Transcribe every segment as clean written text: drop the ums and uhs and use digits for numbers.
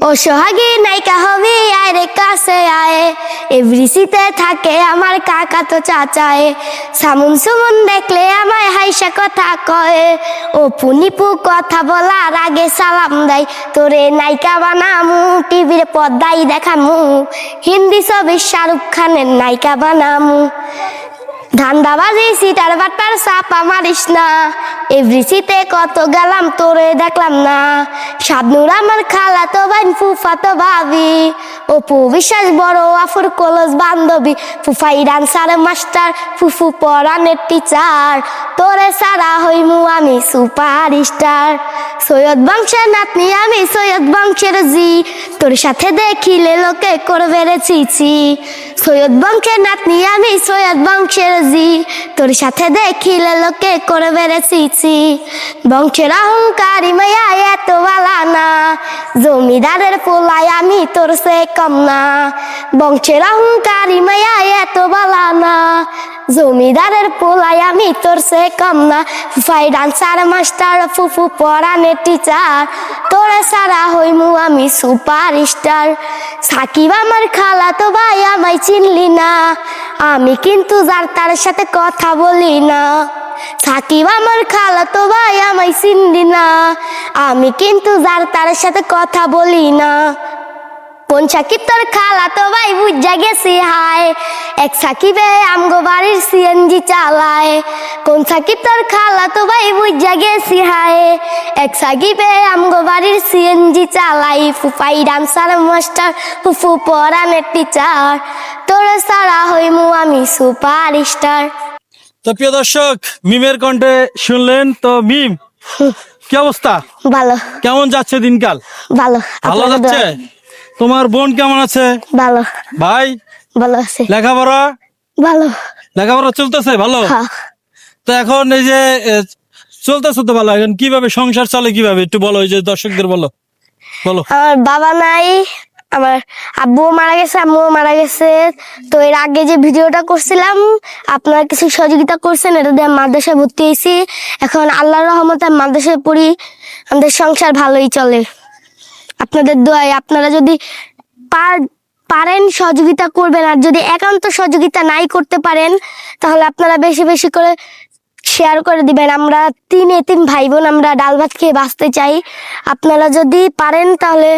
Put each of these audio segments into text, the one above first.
ও সোহাগী নায়িকা হবি আয় রে কাছে আয়, এভরিসিতে থাকে আমার কাকা তো চাচায়, সামুন সুমন দেখলে আমায় হাইসা কথা কয়, ও পুনিপু কথা বলার আগে সালাম দেয়, তোরে নায়িকা বানামু টিভির পর্দায় দেখামু, হিন্দি ছবি শাহরুখ খানের নায়িকা বানামু। ধান্দাবাজি সিটার বাটার চাপা মারিস না, এভরিসিতে কত গেলাম তোরে দেখলাম না, শাবনুর আমার খালা তো বাইন ফুফা তো ভাবি, অপু বিশ্বাস বড় আফুর কলেজ বান্ধবী, ফুফাই ডান্সার মাস্টার ফুফু পড়ানের টিচার, তোরে সারা হইমু আমি সুপার স্টার, সৈয়দ বংশের নাতনি আমি সৈয়দ বংশের জি, তোর সাথে দেখিলে লোকে করবে রে চিচি, সৈয়দ বংশের নাতনি আমি সৈয়দ বংশের জি, তোর সাথে দেখিলে লোকে করবে রে চিচি, বংশের অহংকারী মায়া এত বালা না, জমিদারের পোলায় আমি তোর সে কম না, বংশের অহংকারী মায়া এত বালা না, জমিদারের পোলায় আমি তোর সে কম না, ফুফাই ডান্সার মাস্টার ফুফু পড়ানের টিচার, তোরে সারা হইমু আমি সুপার স্টার, সাকিব আমার খালা তো ভাই আমায় চিনলি না, আমি কিন্তু যার তার সাথে কথা বলি না, সাকিব আমার খালা তো ভাই আমায় চিনলি না, আমি কিন্তু যার তার সাথে কথা বলি না, কোন সাকিব তোর খালা তো ভাই বুঝা গেছি হায়, এক সাকিবে আমগো বাড়ির সিএনজি চালায়, কোন সাকিব তোর খালা তো ভাই বুঝা গেছি হায়, এক সাকিবে আমগো বাড়ির সিএনজি চালাই, ফুফাই ডান্সার মাস্টার ফুফু পড়ানের টিচার, তোর সারা হইমু আমি সুপার স্টার। তো প্রিয় দর্শক, মিমের কণ্ঠে শুনলেন তো। মিম, কি অবস্থা? ভালো। কেমন যাচ্ছে দিনকাল? ভালো। ভালো যাচ্ছে? তোমার বোন কেমন আছে? ভালো। ভাই ভালো আছে। লেখাপড়া? ভালো। লেখাপড়া চলতেছে ভালো? হ্যাঁ। তো এখন এই যে চলতেছে তো ভালো, এখন কিভাবে সংসার চলে, কিভাবে একটু বলো, এই যে দর্শকদের বলো। আমার বাবা নাই, আমার আব্বুও মারা গেছে, আম্মুও মারা গেছে। তো এর আগে যে ভিডিওটা করছিলাম আপনারা কিছু সহযোগিতা করছেন, এটা দিয়ে মাদ্রাসায় ভর্তি হয়েছি, এখন আল্লাহর রহমতে মাদ্রাসায় পড়ি, আমাদের সংসার ভালোই চলে আপনাদের দোয়ায়। আপনারা যদি পারেন সহযোগিতা করবেন, আর যদি একান্ত সহযোগিতা নাই করতে পারেন তাহলে আপনারা বেশি বেশি করে শেয়ার করে দিবেন। আমরা 3 এতিম ভাই বোন, আমরা ডাল ভাত খেয়ে বাঁচতে চাই। আপনারা যদি পারেন তাহলে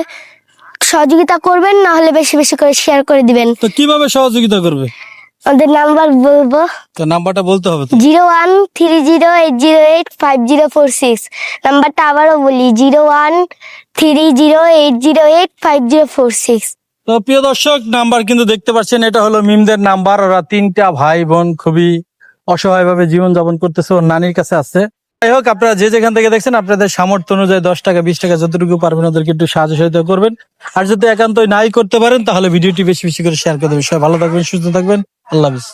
সহযোগিতা করবেন, না হলে বেশি বেশি করে শেয়ার করে দিবেন। তো কিভাবে সহযোগিতা করবে? আমাদের নাম্বার বলবো, তো নাম্বারটা বলতে হবে তো। 0130805046। নাম্বারটা আবারও বলি, 0130805046। তো প্রিয় দর্শক, নাম্বার কিন্তু দেখতে পাচ্ছেন, এটা হলো মিমদের নাম্বার। ওরা 3টা ভাই বোন খুবই অসহায় ভাবে জীবন যাপন করতেছে, ওর নানির কাছে আছে। যাই হোক, আপনারা যে যেখান থেকে দেখছেন আপনাদের সামর্থ্য অনুযায়ী 10 টাকা 20 টাকা যতটুকু পারবেন ওদেরকে একটু সাহায্য সহযোগিতা করবেন। আর যদি একান্তই নাই করতে পারেন তাহলে ভিডিওটি বেশি বেশি করে শেয়ার করে দেবেন। সবাই ভালো থাকবেন, সুস্থ থাকবেন, আল্লাহ হাফেজ।